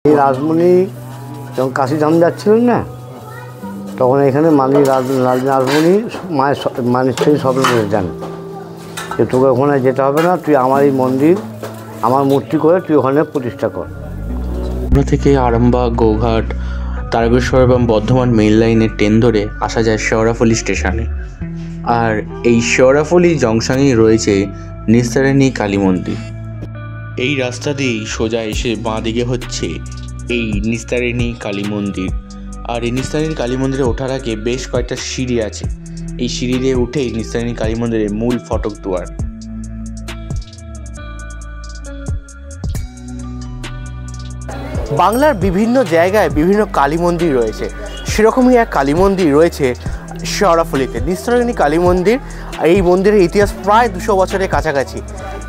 এই রাজমণি যখন কাশিধাম যাচ্ছিলেন না, তখন এখানে রাজমণি মায়ের থেকে স্বপ্ন যান যে তোকে ওখানে যেতে হবে না, তুই আমার এই মন্দির আমার মূর্তি করে তুই ওখানে প্রতিষ্ঠা কর। আমরা থেকে আরামবাগ, গোঘাট, তারকেশ্বর এবং বর্ধমান মেইন লাইনের ট্রেন ধরে আসা যায় শেওড়াফুলি স্টেশনে। আর এই শেওড়াফুলি জংশনেই রয়েছে নিস্তারিণী কালী মন্দির। এই রাস্তা দিয়েই সোজা এসে বাঁ দিকে হচ্ছে এই নিস্তারিণী কালী মন্দির। আর এই নিস্তারিণী কালী মন্দিরে ওঠার আগে বেশ কয়েকটা সিঁড়ি আছে। এই সিঁড়ি দিয়ে উঠেই নিস্তারিণী কালী মন্দিরের মূল ফটক দুয়ার। বাংলার বিভিন্ন জায়গায় বিভিন্ন কালী মন্দির রয়েছে, সেরকমই এক কালী মন্দির রয়েছে শেওড়াফুলিতে, নিস্তারিণী কালী মন্দির। এই মন্দিরের ইতিহাস প্রায় 200 বছরের কাছাকাছি।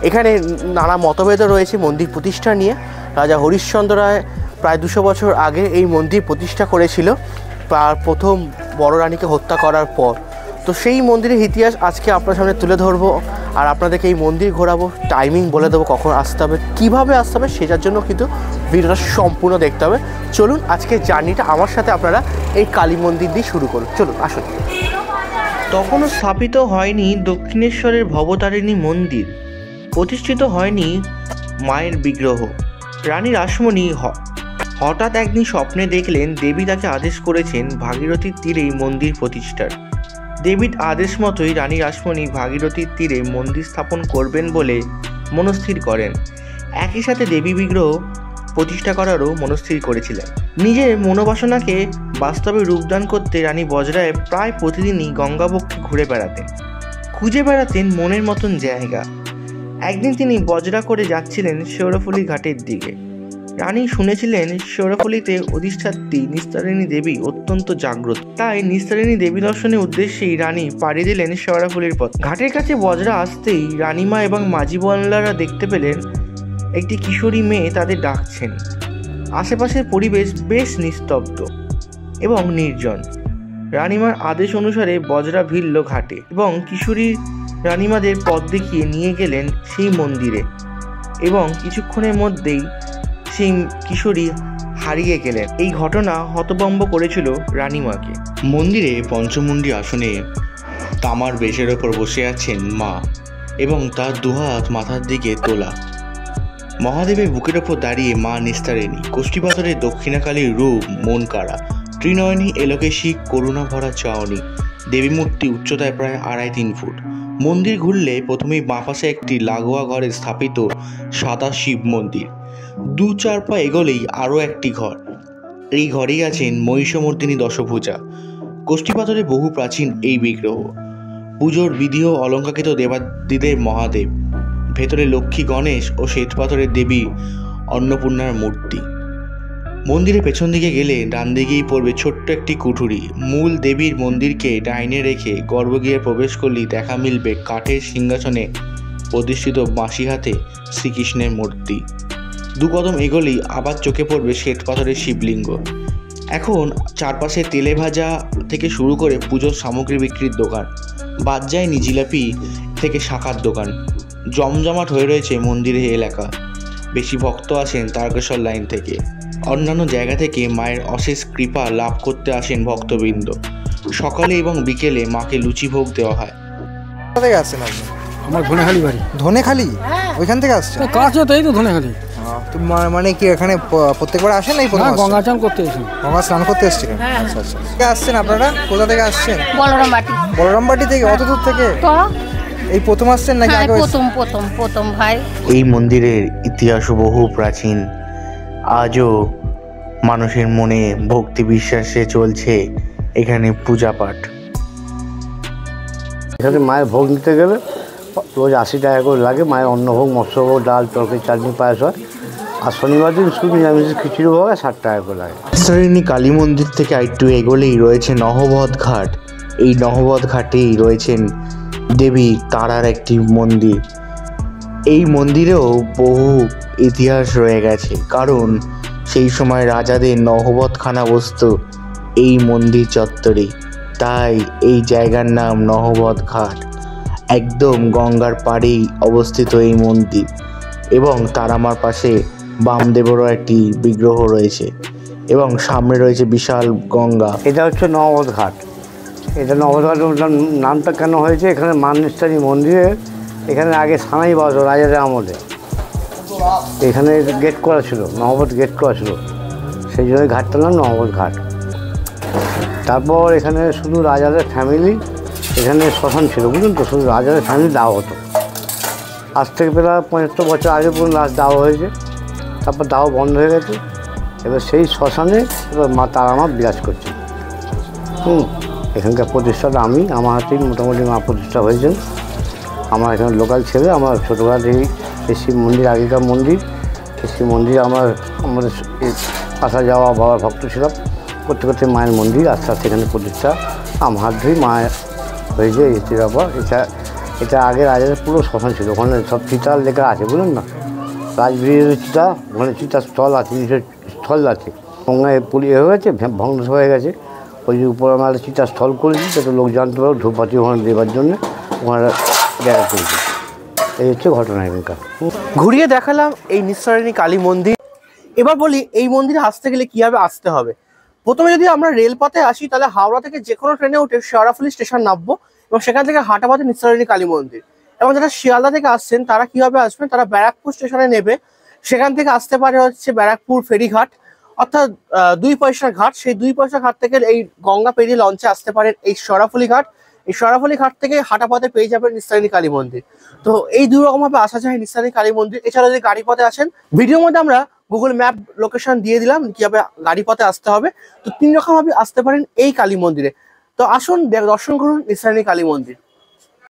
এখানে নানা মতভেদ রয়েছে মন্দির প্রতিষ্ঠা নিয়ে। রাজা হরিশ্চন্দ্র রায় প্রায় 200 বছর আগে এই মন্দির প্রতিষ্ঠা করেছিল, প্রথম বড় রানীকে হত্যা করার পর। তো সেই মন্দিরের ইতিহাস আজকে আপনার সামনে তুলে ধরবো, আর আপনাদেরকে এই মন্দির ঘোরাবো, টাইমিং বলে দেবো কখন আসতে হবে, কীভাবে আসতে হবে, সেটার জন্য কিন্তু ভিডিওটা সম্পূর্ণ দেখতে হবে। চলুন আজকে জার্নিটা আমার সাথে আপনারা এই কালী মন্দির দিয়ে শুরু করুন। চলুন আসুন। তখনও স্থাপিত হয়নি দক্ষিণেশ্বরের ভবতারিণী মন্দির, প্রতিষ্ঠিত হয়নি মায়ের বিগ্রহ। রানী রাসমণি হঠাৎ একদিন স্বপ্নে দেখলেন দেবী তাকে আদেশ করেছেন ভাগীরথীর তীরেই মন্দির প্রতিষ্ঠার। দেবীর আদেশ মতোই রানী রাসমণি ভাগীরথীর তীরে মন্দির স্থাপন করবেন বলে মনস্থির করেন। একই সাথে দেবী বিগ্রহ প্রতিষ্ঠা করারও মনস্থির করেছিলেন। নিজের মনোবাসনাকে বাস্তবে রূপদান করতে রানী বজরায় প্রায় প্রতিদিনই গঙ্গাবক্ষে ঘুরে বেড়াতেন, খুঁজে বেড়াতেন মনের মতন জায়গা। একদিন তিনি বজরা করে যাচ্ছিলেন শেওড়াফুলি ঘাটের দিকে। রানী শুনেছিলেন শেওড়াফুলিতে অধিষ্ঠাত্রী নিস্তারিণী দেবী অত্যন্ত জাগ্রত, তাই নিস্তারিণী দেবী দর্শনের উদ্দেশ্যেই রানী পাড়ি দিলেন শেওড়াফুলির পথ। ঘাটের কাছে বজরা আসতেই রানীমা এবং মাঝি বনলারা দেখতে পেলেন একটি কিশোরী মেয়ে তাদের ডাকছেন। আশেপাশের পরিবেশ বেশ নিস্তব্ধ এবং নির্জন। রানীমার আদেশ অনুসারে বজরা ভিড়ল ঘাটে এবং কিশোরী রানীমাদের পথ দেখিয়ে নিয়ে গেলেন সেই মন্দিরে, এবং কিছুক্ষণের মধ্যেই সেই কিশোরী হারিয়ে গেলেন। এই ঘটনা হতভম্ব করেছিল রানীমাকে। মন্দিরে পঞ্চমুণ্ডী আসনে তামার বেশের ওপর বসে আছেন মা, এবং তার দুহাত মাথার দিকে তোলা। মহাদেবের বুকের ওপর দাঁড়িয়ে মা নিস্তারিণী, কোষ্ঠীপাথরের দক্ষিণাকালীর রূপ মন কাড়া, ত্রিনয়নী এলোকেশী করুণা ভরা চাওনি। দেবী মূর্তি উচ্চতায় প্রায় 2.5-3 ফুট। মন্দির ঘুরলে প্রথমেই বাঁ পাশে একটি লাগোয়া ঘরে স্থাপিত সাদা শিব মন্দির। 2-4 পা এগোলেই আরও একটি ঘর। এই ঘরেই আছেন মহিষমর্দিনী দশভুজা, কোষ্ঠীপাথরে বহু প্রাচীন এই বিগ্রহ। পুজোর বিধি ও অলঙ্কারিত দেবাদিদেব মহাদেব, ভেতরে লক্ষ্মী, গণেশ ও শ্বেতপাথরের দেবী অন্নপূর্ণার মূর্তি। মন্দিরের পেছন দিকে গেলে ডান দিকেই পড়বে ছোট্ট একটি কুঠুরি। মূল দেবীর মন্দিরকে ডাইনে রেখে গর্ভগৃহে প্রবেশ করলেই দেখা মিলবে কাঠের সিংহাসনে প্রতিষ্ঠিত বাঁশি হাতে শ্রীকৃষ্ণের মূর্তি। 2 কদম এগোলেই আবার চোখে পড়বে শ্বেতপাথরের শিবলিঙ্গ। এখন চারপাশে তেলে ভাজা থেকে শুরু করে পুজোর সামগ্রী বিক্রির দোকান, বাদ যায়নি জিলাপি থেকে শাঁখার দোকান। জমজমাট হয়ে রয়েছে মন্দিরের এলাকা। বেশি ভক্ত আসেন তারকেশ্বর লাইন থেকে। অন্যান্য জায়গা থেকে মায়ের অশেষ কৃপা লাভ করতে আসেন ভক্তবৃন্দ। সকালে এবং বিকেলে মাকে লুচি ভোগ দেওয়া হয়। কোথা থেকে আসছেন আপনি? আমার ধনেখালি বাড়ি। ধনেখালি? ওইখান থেকে আসছেন? কাজ তো এই তো ধনেখালি। মানে কি এখানে প্রত্যেকবার আসেন? এই গঙ্গা চান করতে এসেছেন? গঙ্গা স্নান করতে এসেছিলেন? আচ্ছা আচ্ছা। কে আসছেন আপনারা? কোথা থেকে আসছেন? বলরামবাটি। বলরামবাটি থেকে? অত দূর থেকে? তো এই প্রথম আসছেন নাকি আগে? প্রথম ভাই। এই মন্দিরের ইতিহাস বহু প্রাচীন। আজও মানুষের মনে ভক্তি বিশ্বাসে চলছে এখানে পূজা পাঠ। এখানে মায়ের ভোগ নিতে গেলে রোজ 80 টাকা করে লাগে। মায়ের অন্নভোগ, মৎস্যভোগ, ডাল, তরকারি, চাটনি, পায়েস হয়। আর শনিবার দিন শুধু নিরামিষ খিচুড়ি ভোগ 60 টাকা করে লাগে। নিস্তারিণী কালী মন্দির থেকে একটু এগোলেই রয়েছে নহবত ঘাট। এই নহবত ঘাটেই রয়েছেন দেবী তারার একটি মন্দির। এই মন্দিরেও বহু ইতিহাস রয়ে গেছে, কারণ সেই সময় রাজাদের নহবতখানা বসত এই মন্দির চত্বরে, তাই এই জায়গার নাম নহবত ঘাট। একদম গঙ্গার পাড়েই অবস্থিত এই মন্দির, এবং তারামার পাশে বামদেবেরও একটি বিগ্রহ রয়েছে এবং সামনে রয়েছে বিশাল গঙ্গা। এটা হচ্ছে নবদ ঘাট। এটা নবদ ঘাট নামটা কেন হয়েছে, এখানে মা নিস্তারী মন্দিরে এখানে আগে সানাই বাজো রাজাদের আমলে এখানে গেট করা ছিল, নহবত গেট করা ছিল, সেই জন্য ঘাটটার নাম নহবত ঘাট। তারপর এখানে শুধু রাজাদের ফ্যামিলি, এখানে শ্মশান ছিল বুঝলেন তো, শুধু রাজাদের ফ্যামিলি দাওয়া হতো। আজ থেকে প্রায় 75 বছর আগে পর্যন্ত লাস্ট দাওয়া হয়েছে, তারপর দাওয়া বন্ধ হয়ে গেছে। এবার সেই শ্মশানে এবার মা তারা বিরাজ করছে। এখানকার প্রতিষ্ঠাটা আমি, আমার হাতেই মোটামুটি মা প্রতিষ্ঠা হয়েছেন। আমার এখানে লোকাল ছেলে, আমার ছোটোবেলা থেকেই এই শিব মন্দির, আগেকার মন্দির, এই শিব মন্দির আমাদের আসা যাওয়া বাবার ভক্ত ছিলাম, করতে করতে মায়ের মন্দির আস্তে আস্তে এখানে প্রতিষ্ঠা আমার হাত ধরেই মায়ের হয়েছে। এটির ব্যাপার এটা আগে রাজাদের পুরো শ্মশান ছিল, ওখানে সব চিতার লেখা আছে বুঝলেন না, রাজবীরের চিতা, ওখানে চিতার স্থল আছে, নিজের স্থল আছে, গঙ্গায় পুড়িয়ে হয়ে গেছে, ধ্বংস হয়ে গেছে। ওই যে উপরে আমরা চিতার স্থল করেছি যাতে লোক জানতে পারো ধূপপাতি ওখানে দেবার জন্য ওখানে জায়গা করেছি। এই হচ্ছে ঘটনা এখানকার। ঘুরিয়ে দেখালাম এই নিঃসরণী কালী মন্দির। এবার বলি এই মন্দিরে আসতে গেলে কীভাবে আসতে হবে। প্রথমে যদি আমরা রেলপথে আসি তাহলে হাওড়া থেকে যে কোনো ট্রেনে উঠে শেওড়াফুলি স্টেশন নামবো এবং সেখান থেকে হাঁটা পথে নিঃসরণী কালী মন্দির। এবং যারা শিয়ালদা থেকে আসছেন তারা কীভাবে আসবেন, তারা ব্যারাকপুর স্টেশনে নেবে, সেখান থেকে আসতে পারে হচ্ছে ব্যারাকপুর ফেরিঘাট, অর্থাৎ 2 পয়সার ঘাট। সেই 2 পয়সার ঘাট থেকে এই গঙ্গা পেরিয়ে লঞ্চে আসতে পারেন এই শেওড়াফুলি ঘাট। এই শেওড়াফুলি ঘাট থেকে হাঁটা পথে পেয়ে যাবেন নিঃসরণী কালী মন্দির। তো এই দুই রকমভাবে আসা যায় নিঃসরণী কালী মন্দির। এছাড়া যদি গাড়ি পথে আসেন, ভিডিওর মধ্যে আমরা গুগল ম্যাপ লোকেশন দিয়ে দিলাম কীভাবে গাড়ি পথে আসতে হবে। তো 3 রকমভাবে আসতে পারেন এই কালী মন্দিরে। তো আসুন দর্শন করুন নিঃসরণী কালী মন্দির।